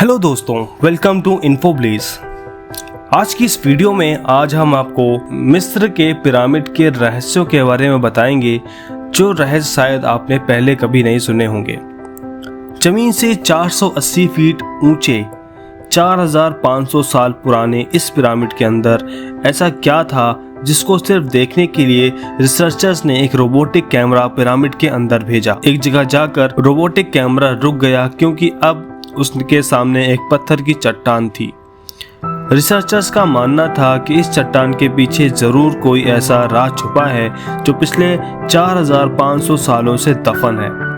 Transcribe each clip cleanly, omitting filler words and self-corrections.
Hello दोस्तों, welcome to इन्फोब्लेज। आज की इस वीडियो में आज हम आपको मिस्र के पिरामिड के रहस्यों के बारे में बताएंगे, जो रहस्य शायद आपने पहले कभी नहीं सुने होंगे। जमीन से 480 फीट ऊंचे 4500 साल पुराने इस पिरामिड के अंदर ऐसा क्या था जिसको सिर्फ देखने के लिए रिसर्चर्स ने एक रोबोटिक कैमरा पिरामिड के अंदर भेजा। एक जगह जाकर रोबोटिक कैमरा रुक गया क्योंकि अब उसके सामने एक पत्थर की चट्टान थी। रिसर्चर्स का मानना था कि इस चट्टान के पीछे जरूर कोई ऐसा राज छुपा है जो पिछले 4500 सालों से दफन है।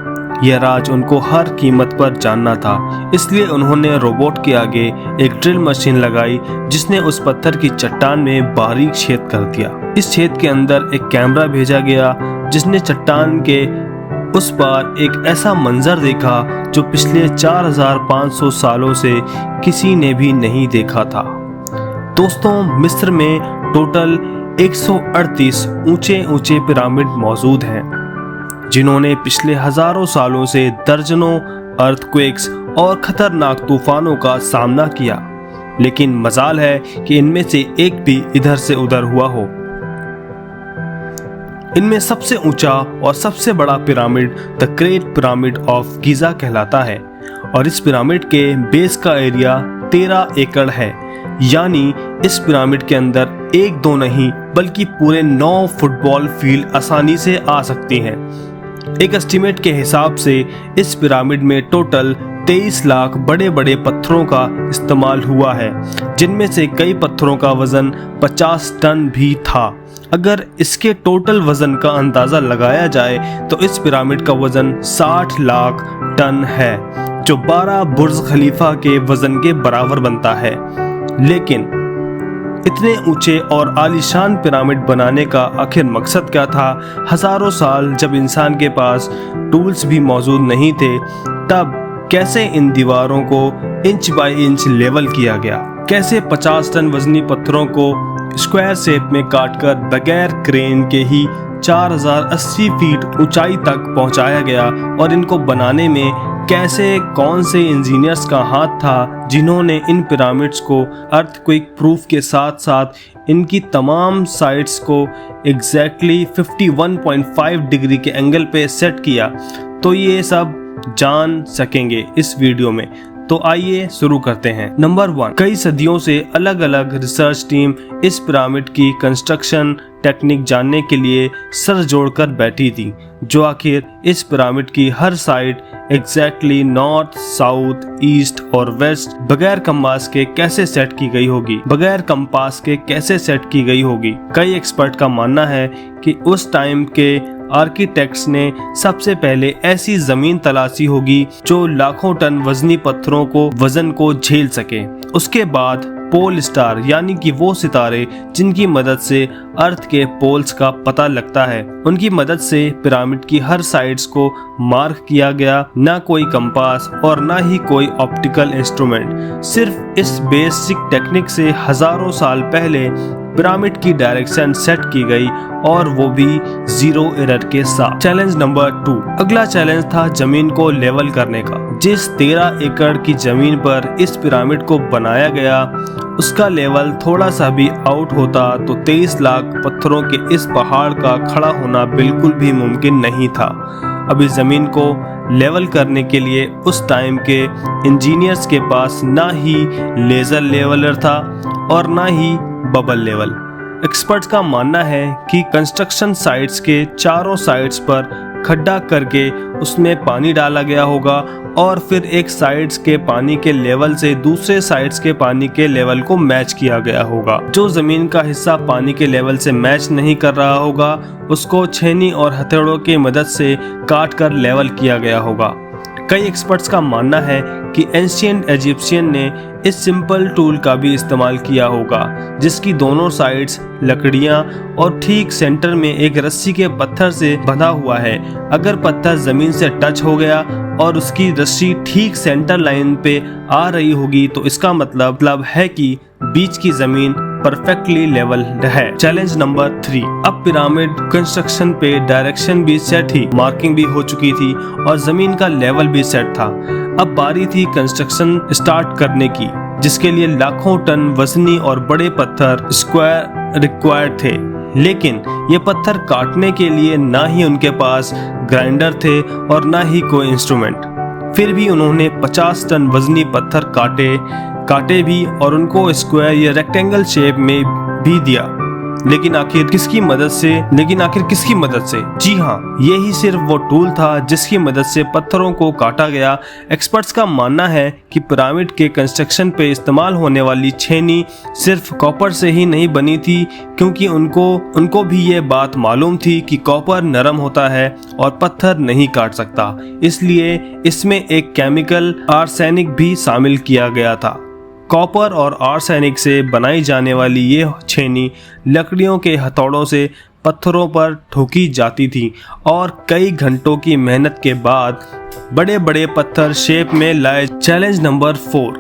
यह राज उनको हर कीमत पर जानना था, इसलिए उन्होंने रोबोट के आगे एक ड्रिल मशीन लगाई जिसने उस पत्थर की चट्टान में बारीक छेद कर दिया। इस छेद के अंदर एक कैमरा भेजा गया जिसने चट्टान के उस पार एक ऐसा मंजर देखा जो पिछले 4500 सालों से किसी ने भी नहीं देखा था। दोस्तों, मिस्र में टोटल 138 ऊंचे पिरामिड मौजूद हैं, जिन्होंने पिछले हजारों सालों से दर्जनों अर्थक्वेक्स और खतरनाक तूफानों का सामना किया, लेकिन मजाल है कि इनमें से एक भी इधर से उधर हुआ हो। इनमें सबसे ऊंचा और सबसे बड़ा pyramid the great pyramid of Giza कहलाता है और इस पिरामिड के बेस का एरिया 13 एकड़ है। यानी इस पिरामिड के अंदर एक दो नहीं बल्कि पूरे 9 फुटबॉल फील्ड आसानी से आ सकती हैं। एक एस्टीमेट के हिसाब से इस पिरामिड में टोटल 23 लाख बड़े बड़े पत्थरों का इस्तेमाल हुआ है, जिनमें से कई पत्थरों का वजन 50 टन भी था। अगर इसके टोटल वजन का अंदाजा लगाया जाए तो इस पिरामिड का वजन 60 लाख टन है, जो 12 बुर्ज खलीफा के वजन के बराबर बनता है। लेकिन इतने ऊंचे और आलीशान पिरामिड बनाने का आखिर मकसद क्या था? हजारों साल जब इंसान के पास टूल्स भी मौजूद नहीं थे, तब कैसे इन दीवारों को इंच बाय इंच लेवल किया गया? कैसे 50 टन वजनी पत्थरों को स्क्वायर शेप में काटकर बगैर क्रेन के ही 4080 फीट ऊंचाई तक पहुंचाया गया? और इनको बनाने में कैसे कौन से इंजीनियर्स का हाथ था जिन्होंने इन पिरामिड्स को अर्थक्वेक प्रूफ के साथ साथ इनकी तमाम साइड्स को एग्जैक्टली 51.5 डिग्री के एंगल पे सेट किया? तो ये सब जान सकेंगे इस वीडियो में, तो आइए शुरू करते हैं। नंबर 1, कई सदियों से अलग अलग रिसर्च टीम इस पिरामिड की कंस्ट्रक्शन टेक्निक जानने के लिए सर जोड़कर बैठी थी, जो आखिर इस पिरामिड की हर side exactly north, south, east और वेस्ट बगैर कंपास के कैसे सेट की गई होगी, कई एक्सपर्ट का मानना है कि उस टाइम के आर्किटेक्ट्स ने सबसे पहले ऐसी जमीन तलाशी होगी जो लाखों टन वजनी पत्थरों को वजन को झेल सके। उसके बाद पोल स्टार, यानी कि वो सितारे जिनकी मदद से अर्थ के पोल्स का पता लगता है, उनकी मदद से पिरामिड की हर साइड्स को मार्क किया गया। ना कोई कंपास और ना ही कोई ऑप्टिकल इंस्ट्रूमेंट, सिर्फ इस बेसिक टेक्निक से हजारों साल पहले पिरामिड की डायरेक्शन सेट की गई, और वो भी 0 एरर के साथ। चैलेंज नंबर 2, अगला चैलेंज था जमीन को लेवल करने का। जिस 13 एकड़ की जमीन पर इस पिरामिड को बनाया गया, उसका लेवल थोड़ा सा भी आउट होता तो 23 लाख पत्थरों के इस पहाड़ का खड़ा होना बिल्कुल भी मुमकिन नहीं था। अब इस जमीन को लेवल करने के लिए उस टाइम के इंजीनियर्स के पास ना ही लेजर लेवलर था और ना ही बबल लेवल। एक्सपर्ट्स का मानना है कि कंस्ट्रक्शन साइट्स के चारों साइड्स पर खड्डा करके उसमें पानी डाला गया होगा और फिर एक साइड्स के पानी के लेवल से दूसरे साइड्स के पानी के लेवल को मैच किया गया होगा। जो जमीन का हिस्सा पानी के लेवल से मैच नहीं कर रहा होगा, उसको छेनी और हथौड़ों की मदद से काट कर लेवल किया गया होगा। कई एक्सपर्ट्स का मानना है कि एंशिएंट इजिप्शियन ने इस सिंपल टूल का भी इस्तेमाल किया होगा, जिसकी दोनों साइड्स लकड़ियां और ठीक सेंटर में एक रस्सी के पत्थर से बंधा हुआ है। अगर पत्थर जमीन से टच हो गया और उसकी रस्सी ठीक सेंटर लाइन पे आ रही होगी, तो इसका मतलब है कि बीच की जमीन परफेक्टली लेवल है। चैलेंज नंबर 3, अब पिरामिड कंस्ट्रक्शन पे डायरेक्शन भी सेट थी, मार्किंग भी हो चुकी थी और जमीन का लेवल भी सेट था। अब बारी थी कंस्ट्रक्शन स्टार्ट करने की, जिसके लिए लाखों टन वजनी और बड़े पत्थर स्क्वायर रिक्वायर्ड थे। लेकिन ये पत्थर काटने के लिए ना ही उनके पास ग्राइंडर थे और ना ही कोई इंस्ट्रूमेंट। फिर भी उन्होंने 50 टन वजनी पत्थर काटे भी और उनको स्क्वायर या रेक्टेंगल शेप में भी दिया। लेकिन आखिर किसकी मदद से? जी हाँ, यही सिर्फ वो टूल था जिसकी मदद से पत्थरों को काटा गया। एक्सपर्ट्स का मानना है कि पिरामिड के कंस्ट्रक्शन पे इस्तेमाल होने वाली छेनी सिर्फ कॉपर से ही नहीं बनी थी, क्योंकि उनको भी ये बात मालूम थी कि कॉपर नरम होता है और पत्थर नहीं काट सकता। इसलिए इसमें एक केमिकल आर्सेनिक भी शामिल किया गया था। कॉपर और आर्सेनिक से बनाई जाने वाली ये छेनी लकड़ियों के हथौड़ों से पत्थरों पर ठोकी जाती थी और कई घंटों की मेहनत के बाद बड़े बड़े पत्थर शेप में लाए। चैलेंज नंबर 4,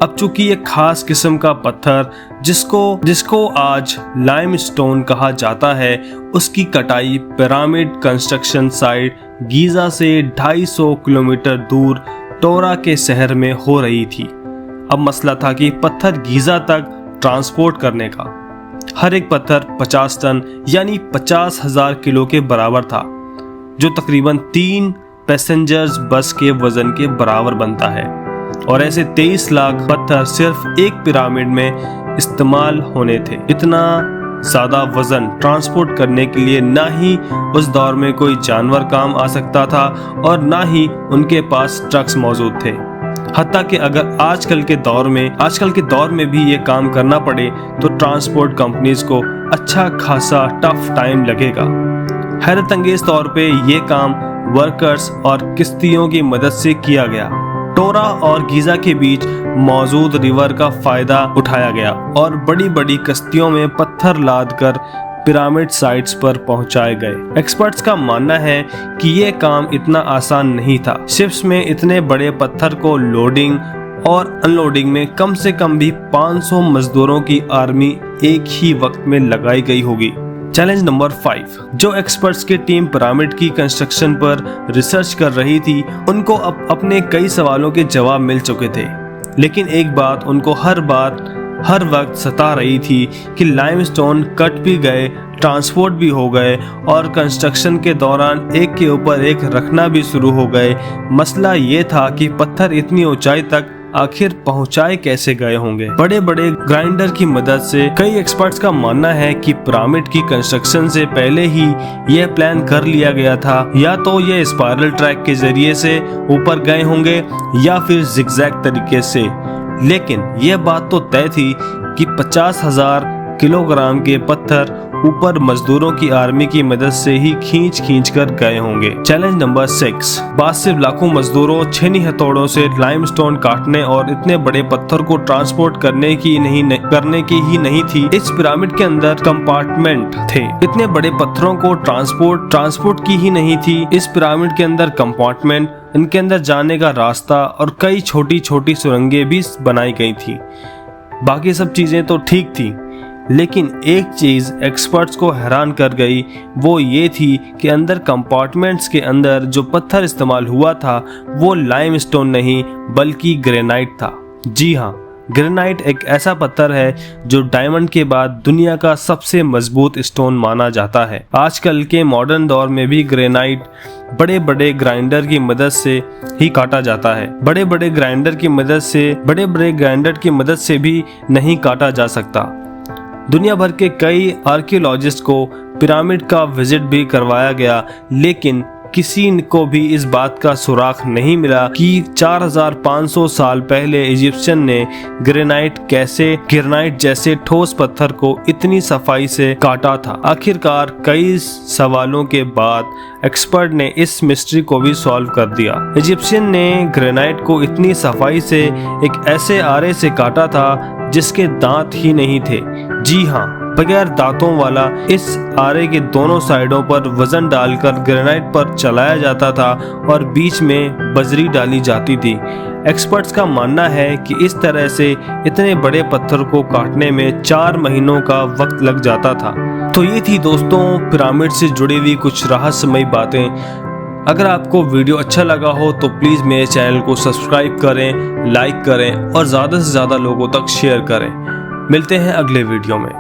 अब चूंकि एक खास किस्म का पत्थर जिसको आज लाइमस्टोन कहा जाता है, उसकी कटाई पिरामिड कंस्ट्रक्शन साइट गीजा से 250 किलोमीटर दूर टोरा के शहर में हो रही थी। अब मसला था कि पत्थर गीजा तक ट्रांसपोर्ट करने का। हर एक पत्थर 50 टन यानी 50,000 किलो के बराबर था, जो तकरीबन 3 पैसेंजर्स बस के वजन के बराबर बनता है। और ऐसे 23 लाख पत्थर सिर्फ एक पिरामिड में इस्तेमाल होने थे। इतना ज्यादा वजन ट्रांसपोर्ट करने के लिए ना ही उस दौर में कोई जानवर काम आ सकता था और ना ही उनके पास ट्रक्स मौजूद थे। हत्ता कि अगर आजकल के दौर में भी ये काम करना पड़े तो ट्रांसपोर्ट कंपनीज को अच्छा खासा टफ टाइम लगेगा। हैरत अंगेज तौर पे ये काम वर्कर्स और किश्तियों की मदद से किया गया। टोरा और गीजा के बीच मौजूद रिवर का फायदा उठाया गया और बड़ी बड़ी कश्तियों में पत्थर लाद कर पिरामिड साइट्स पर पहुंचाए गए। एक्सपर्ट्स का मानना है कि यह काम इतना आसान नहीं था। शिप्स में इतने बड़े पत्थर को लोडिंग और अनलोडिंग में कम से कम भी 500 मजदूरों की आर्मी एक ही वक्त में लगाई गई होगी। चैलेंज नंबर 5, जो एक्सपर्ट्स की टीम पिरामिड की कंस्ट्रक्शन पर रिसर्च कर रही थी, उनको अपने कई सवालों के जवाब मिल चुके थे। लेकिन एक बात उनको हर वक्त सता रही थी कि लाइमस्टोन कट भी गए, ट्रांसपोर्ट भी हो गए और कंस्ट्रक्शन के दौरान एक के ऊपर एक रखना भी शुरू हो गए। मसला ये था कि पत्थर इतनी ऊंचाई तक आखिर पहुंचाए कैसे गए होंगे। बड़े बड़े ग्राइंडर की मदद से। कई एक्सपर्ट्स का मानना है कि पिरामिड की कंस्ट्रक्शन से पहले ही यह प्लान कर लिया गया था, या तो ये स्पाइरल ट्रैक के जरिए से ऊपर गए होंगे या फिर जिगजैग तरीके से। लेकिन यह बात तो तय थी कि 50,000 किलोग्राम के पत्थर ऊपर मजदूरों की आर्मी की मदद से ही खींच कर गए होंगे। चैलेंज नंबर 6, बात सिर्फ लाखों मजदूरों छेनी हथौड़ों से लाइमस्टोन काटने और इतने बड़े पत्थर को ट्रांसपोर्ट करने की ही नहीं थी। इस पिरामिड के अंदर कंपार्टमेंट थे। इतने बड़े पत्थरों को ट्रांसपोर्ट की ही नहीं थी। इस पिरामिड के अंदर कंपार्टमेंट, इनके अंदर जाने का रास्ता और कई छोटी छोटी सुरंगें भी बनाई गई थी। बाकी सब चीजें तो ठीक थी, लेकिन एक चीज एक्सपर्ट्स को हैरान कर गई, वो ये थी कि अंदर कंपार्टमेंट्स के अंदर जो पत्थर इस्तेमाल हुआ था वो लाइमस्टोन नहीं बल्कि ग्रेनाइट था। जी हाँ, ग्रेनाइट एक ऐसा पत्थर है जो डायमंड के बाद दुनिया का सबसे मजबूत स्टोन माना जाता है। आजकल के मॉडर्न दौर में भी ग्रेनाइट बड़े बड़े ग्राइंडर की मदद से ही काटा जाता है। बड़े बड़े ग्राइंडर की मदद से भी नहीं काटा जा सकता। दुनिया भर के कई आर्कियोलॉजिस्ट को पिरामिड का विजिट भी करवाया गया, लेकिन किसी को भी इस बात का सुराग नहीं मिला कि 4500 साल पहले इजिप्शियन ने ग्रेनाइट जैसे ठोस पत्थर को इतनी सफाई से काटा था। आखिरकार कई सवालों के बाद एक्सपर्ट ने इस मिस्ट्री को भी सॉल्व कर दिया। इजिप्शियन ने ग्रेनाइट को इतनी सफाई से एक ऐसे आरे से काटा था जिसके दांत ही नहीं थे। जी हाँ, बगैर दांतों वाला इस आरे के दोनों साइडों पर वजन डालकर ग्रेनाइट पर चलाया जाता था और बीच में बजरी डाली जाती थी। एक्सपर्ट्स का मानना है कि इस तरह से इतने बड़े पत्थर को काटने में 4 महीनों का वक्त लग जाता था। तो ये थी दोस्तों पिरामिड से जुड़ी हुई कुछ रहस्यमयी बातें। अगर आपको वीडियो अच्छा लगा हो तो प्लीज़ मेरे चैनल को सब्सक्राइब करें, लाइक करें और ज़्यादा से ज़्यादा लोगों तक शेयर करें। मिलते हैं अगले वीडियो में।